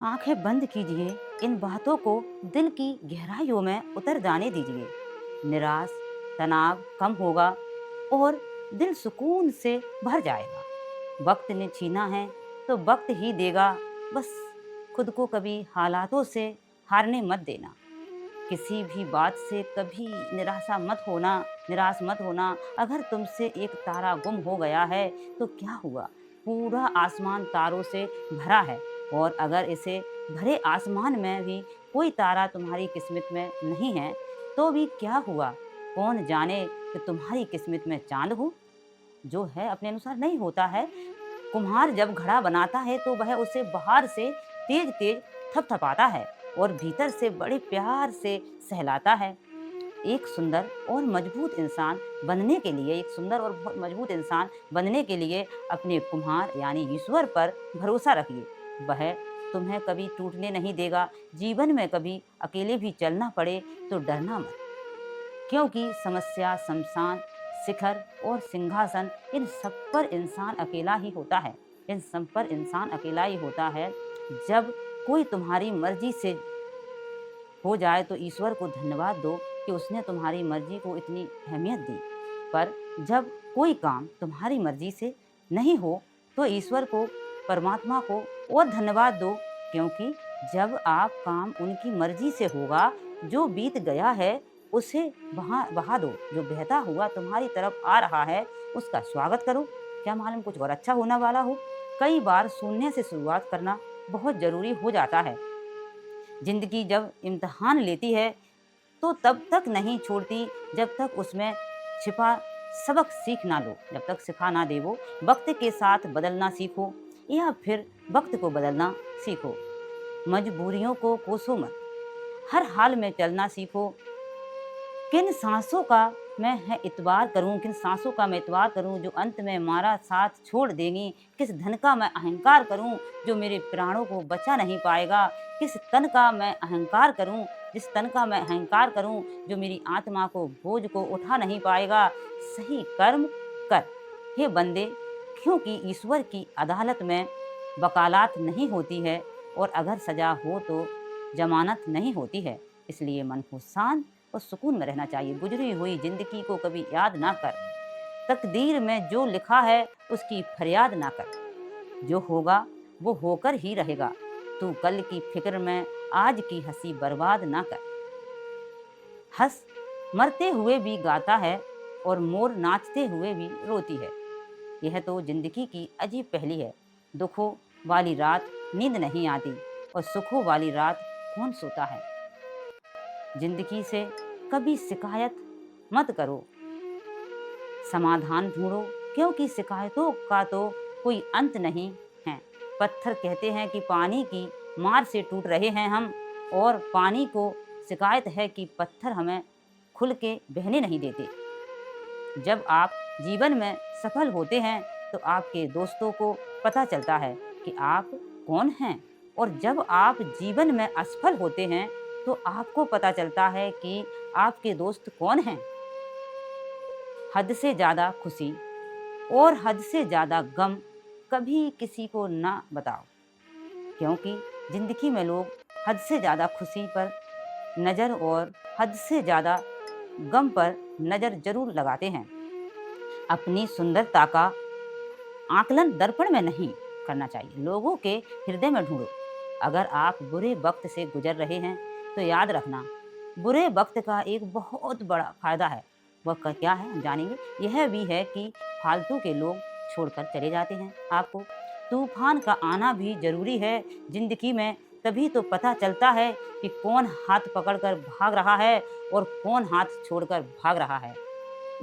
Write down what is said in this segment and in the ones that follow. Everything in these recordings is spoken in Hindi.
आंखें बंद कीजिए, इन बातों को दिल की गहराइयों में उतर जाने दीजिए। निराश, तनाव कम होगा और दिल सुकून से भर जाएगा। वक्त ने छीना है तो वक्त ही देगा। बस खुद को कभी हालातों से हारने मत देना। किसी भी बात से कभी निराश मत होना। अगर तुमसे एक तारा गुम हो गया है तो क्या हुआ? पूरा आसमान तारों से भरा है। और अगर इसे भरे आसमान में भी कोई तारा तुम्हारी किस्मत में नहीं है तो भी क्या हुआ? कौन जाने कि तुम्हारी किस्मत में चांद हो। जो है अपने अनुसार नहीं होता है। कुम्हार जब घड़ा बनाता है तो वह उसे बाहर से तेज तेज थपथपाता है और भीतर से बड़े प्यार से सहलाता है। एक सुंदर और मजबूत इंसान बनने के लिए एक सुंदर और बहुत मजबूत इंसान बनने के लिए अपने कुम्हार यानी ईश्वर पर भरोसा रखिए। वह तुम्हें कभी टूटने नहीं देगा। जीवन में कभी अकेले भी चलना पड़े तो डरना मत, क्योंकि समस्या, शमशान, शिखर और सिंहासन, इन सब पर इंसान अकेला ही होता है। इन सब पर इंसान अकेला ही होता है। जब कोई तुम्हारी मर्जी से हो जाए तो ईश्वर को धन्यवाद दो कि उसने तुम्हारी मर्जी को इतनी अहमियत दी। पर जब कोई काम तुम्हारी मर्जी से नहीं हो तो ईश्वर को, परमात्मा को और धन्यवाद दो, क्योंकि जब आप काम उनकी मर्जी से होगा, जो बीत गया है उसे वहाँ बहा दो। जो बहता हुआ तुम्हारी तरफ आ रहा है उसका स्वागत करो। क्या मालूम कुछ और अच्छा होने वाला हो। कई बार शून्य से शुरुआत करना बहुत जरूरी हो जाता है। जिंदगी जब इम्तिहान लेती है तो तब तक नहीं छोड़ती जब तक उसमें छिपा सबक सीख ना लो, जब तक सिखा ना दे वो। वक्त के साथ बदलना सीखो या फिर वक्त को बदलना सीखो। मजबूरियों को कोसो मत, हर हाल में चलना सीखो। किन सांसों का किन सांसों का मैं इतबार करूं जो अंत में हमारा साथ छोड़ देंगी। किस धन का मैं अहंकार करूं जो मेरे प्राणों को बचा नहीं पाएगा। किस तन का मैं अहंकार करूं जिस तन का मैं अहंकार करूं जो मेरी आत्मा को बोझ को उठा नहीं पाएगा। सही कर्म कर हे बंदे, क्योंकि ईश्वर की अदालत में वकालत नहीं होती है और अगर सजा हो तो जमानत नहीं होती है। इसलिए मन को शांत और सुकून में रहना चाहिए। गुजरी हुई जिंदगी को कभी याद ना कर। तकदीर में जो लिखा है उसकी फरियाद ना कर। जो होगा वो होकर ही रहेगा। तू कल की फिक्र में आज की हंसी बर्बाद ना कर। हंस मरते हुए भी गाता है और मोर नाचते हुए भी रोती है। यह तो जिंदगी की अजीब पहेली है। दुखों वाली रात नींद नहीं आती और सुखों वाली रात कौन सोता है। जिंदगी से कभी शिकायत मत करो, समाधान ढूंढो, क्योंकि शिकायतों का तो कोई अंत नहीं है। पत्थर कहते हैं कि पानी की मार से टूट रहे हैं हम, और पानी को शिकायत है कि पत्थर हमें खुल के बहने नहीं देते। जब आप जीवन में सफल होते हैं तो आपके दोस्तों को पता चलता है कि आप कौन हैं, और जब आप जीवन में असफल होते हैं तो आपको पता चलता है कि आपके दोस्त कौन हैं। हद से ज़्यादा खुशी और हद से ज़्यादा गम कभी किसी को ना बताओ, क्योंकि ज़िंदगी में लोग हद से ज़्यादा खुशी पर नज़र और हद से ज़्यादा गम पर नज़र जरूर लगाते हैं। अपनी सुंदरता का आकलन दर्पण में नहीं करना चाहिए, लोगों के हृदय में ढूंढो। अगर आप बुरे वक्त से गुजर रहे हैं तो याद रखना, बुरे वक्त का एक बहुत बड़ा फायदा है। वह क्या है हम जानेंगे। यह भी है कि फालतू के लोग छोड़कर चले जाते हैं आपको। तूफान का आना भी जरूरी है जिंदगी में, तभी तो पता चलता है कि कौन हाथ पकड़कर भाग रहा है और कौन हाथ छोड़कर भाग रहा है।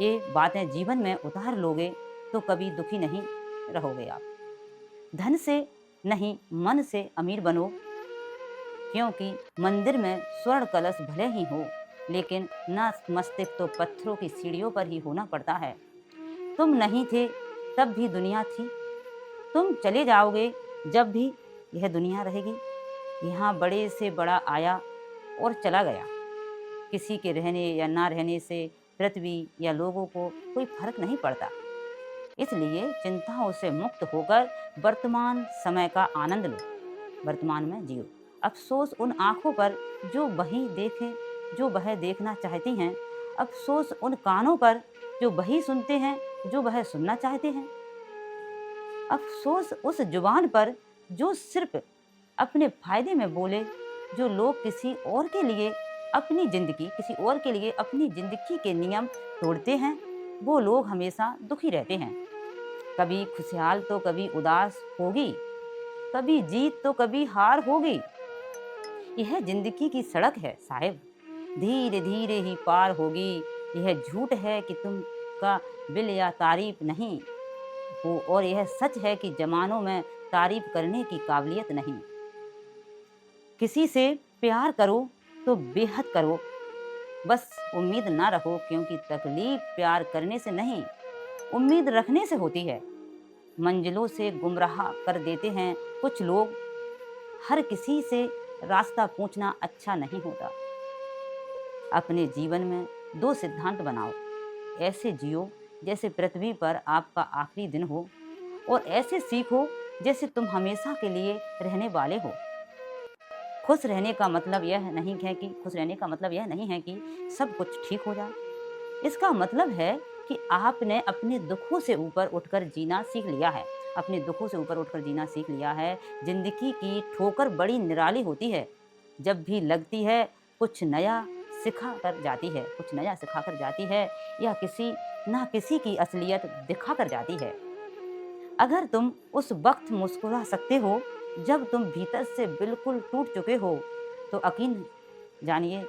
ये बातें जीवन में उतार लोगे तो कभी दुखी नहीं रहोगे आप। धन से नहीं, मन से अमीर बनो, क्योंकि मंदिर में स्वर्ण कलश भले ही हो लेकिन न मस्तिष्क तो पत्थरों की सीढ़ियों पर ही होना पड़ता है। तुम नहीं थे तब भी दुनिया थी, तुम चले जाओगे जब भी यह दुनिया रहेगी। यहाँ बड़े से बड़ा आया और चला गया। किसी के रहने या ना रहने से पृथ्वी या लोगों को कोई फर्क नहीं पड़ता। इसलिए चिंताओं से मुक्त होकर वर्तमान समय का आनंद लो। वर्तमान में जियो। अफसोस उन आँखों पर जो वह देखना चाहती हैं। अफसोस उन कानों पर जो वही सुनते हैं जो वह सुनना चाहते हैं। अफसोस उस जुबान पर जो सिर्फ अपने फायदे में बोले। जो लोग किसी और के लिए अपनी जिंदगी के नियम तोड़ते हैं, वो लोग हमेशा दुखी रहते हैं। कभी खुशहाल तो कभी उदास होगी, कभी जीत तो कभी हार होगी। यह जिंदगी की सड़क है साहिब, धीरे धीरे ही पार होगी। यह झूठ है कि तुम का बिल या तारीफ नहीं हो, और यह सच है कि जमानों में तारीफ करने की काबिलियत नहीं। किसी से प्यार करो तो बेहद करो, बस उम्मीद ना रखो, क्योंकि तकलीफ प्यार करने से नहीं, उम्मीद रखने से होती है। मंजिलों से गुमराह कर देते हैं कुछ लोग। हर किसी से रास्ता पूछना अच्छा नहीं होता। अपने जीवन में 2 सिद्धांत बनाओ। ऐसे जियो जैसे पृथ्वी पर आपका आखिरी दिन हो, और ऐसे सीखो जैसे तुम हमेशा के लिए रहने वाले हो। खुश रहने का मतलब यह नहीं है कि सब कुछ ठीक हो जाए। इसका मतलब है कि आपने अपने दुखों से ऊपर उठकर जीना सीख लिया है। जिंदगी की ठोकर बड़ी निराली होती है। जब भी लगती है कुछ नया सिखा कर जाती है, या किसी की असलियत दिखा कर जाती है। अगर तुम उस वक्त मुस्कुरा सकते हो जब तुम भीतर से बिल्कुल टूट चुके हो, तो यकीन जानिए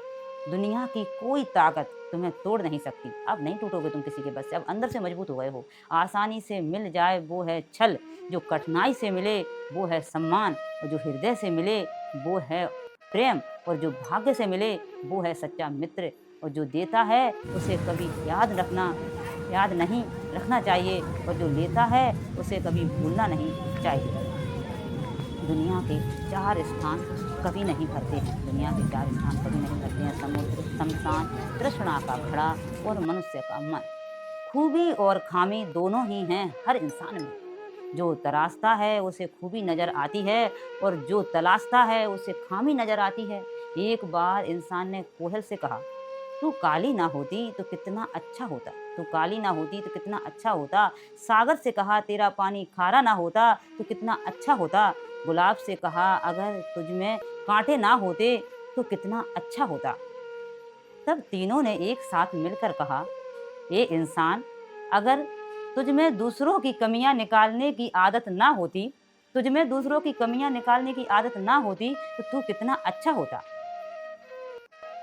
दुनिया की कोई ताकत तुम्हें तोड़ नहीं सकती। अब नहीं टूटोगे तुम किसी के बस से, अब अंदर से मजबूत हो गए हो। आसानी से मिल जाए वो है छल, जो कठिनाई से मिले वो है सम्मान, और जो हृदय से मिले वो है प्रेम, और जो भाग्य से मिले वो है सच्चा मित्र। और जो देता है उसे कभी याद नहीं रखना चाहिए, और जो लेता है उसे कभी भूलना नहीं चाहिए। दुनिया के 4 स्थान कभी नहीं भरते हैं। समुद्र, शमशान, तृष्णा का घड़ा और मनुष्य का मन। खूबी और खामी दोनों ही हैं हर इंसान में। जो तराशता है उसे खूबी नजर आती है, और जो तलाशता है उसे खामी नजर आती है। एक बार इंसान ने कोयल से कहा, तू काली ना होती तो कितना अच्छा होता। सागर से कहा, तेरा पानी खारा ना होता तो कितना अच्छा होता। गुलाब से कहा, अगर तुझमें कांटे ना होते तो कितना अच्छा होता। तब तीनों ने एक साथ मिलकर कहा, ये इंसान, अगर तुझमें दूसरों की कमियां निकालने की आदत ना होती तो तू कितना अच्छा होता।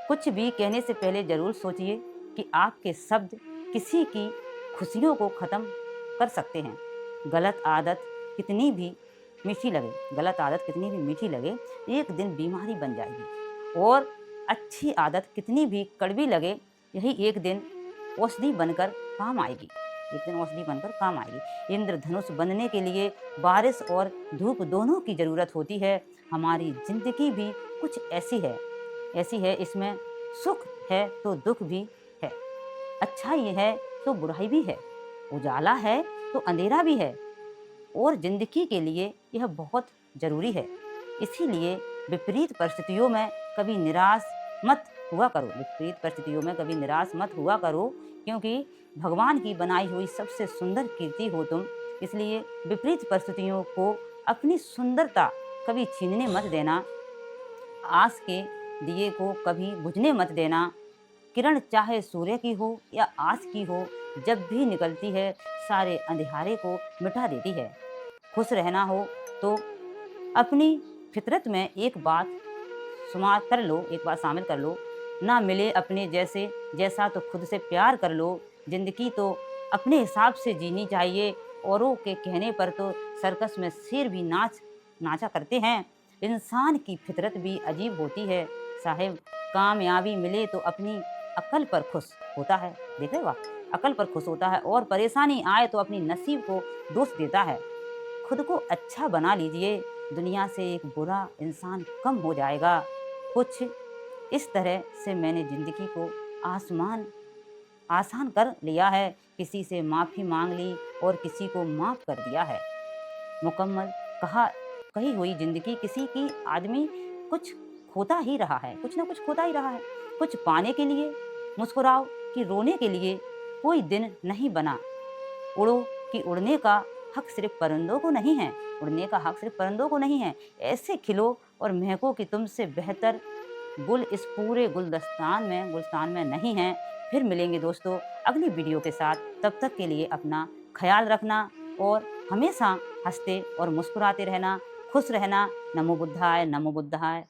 कुछ भी कहने से पहले जरूर सोचिए कि आपके शब्द किसी की खुशियों को खत्म कर सकते हैं। गलत आदत कितनी भी मीठी लगे एक दिन बीमारी बन जाएगी, और अच्छी आदत कितनी भी कड़वी लगे यही एक दिन औषधि बनकर काम आएगी। इंद्रधनुष बनने के लिए बारिश और धूप दोनों की जरूरत होती है। हमारी जिंदगी भी कुछ ऐसी है। इसमें सुख है तो दुख भी है, अच्छाई है तो बुराई भी है, उजाला है तो अंधेरा भी है, और जिंदगी के लिए यह बहुत जरूरी है। इसीलिए विपरीत परिस्थितियों में कभी निराश मत हुआ करो, क्योंकि भगवान की बनाई हुई सबसे सुंदर कृति हो तुम। इसलिए विपरीत परिस्थितियों को अपनी सुंदरता कभी छीनने मत देना। आस के दिए को कभी बुझने मत देना। किरण चाहे सूर्य की हो या आस की हो, जब भी निकलती है सारे अंधेरे को मिटा देती है। खुश रहना हो तो अपनी फितरत में एक बात शामिल कर लो, ना मिले अपने जैसा तो खुद से प्यार कर लो। जिंदगी तो अपने हिसाब से जीनी चाहिए। औरों के कहने पर तो सर्कस में शेर भी नाचा करते हैं। इंसान की फितरत भी अजीब होती है साहिब। कामयाबी मिले तो अपनी अक्ल पर खुश होता है, देख रहे हो आप, अक्ल पर खुश होता है, और परेशानी आए तो अपनी नसीब को दोष देता है। खुद को अच्छा बना लीजिए, दुनिया से एक बुरा इंसान कम हो जाएगा। कुछ इस तरह से मैंने जिंदगी को आसान कर लिया है। किसी से माफ़ी मांग ली और किसी को माफ़ कर दिया है। मुकम्मल कही हुई जिंदगी किसी की आदमी कुछ खोता ही रहा है, कुछ ना कुछ खोता ही रहा है। कुछ पाने के लिए मुस्कुराओ कि रोने के लिए कोई दिन नहीं बना। उड़ो कि उड़ने का हक सिर्फ परिंदों को नहीं है, उड़ने का हक सिर्फ परिंदों को नहीं है। ऐसे खिलो और महको कि तुमसे बेहतर गुल इस पूरे गुलस्तान में नहीं है। फिर मिलेंगे दोस्तों अगली वीडियो के साथ। तब तक के लिए अपना ख्याल रखना और हमेशा हंसते और मुस्कुराते रहना, खुश रहना। नमो बुद्धाय, नमो बुद्धाय।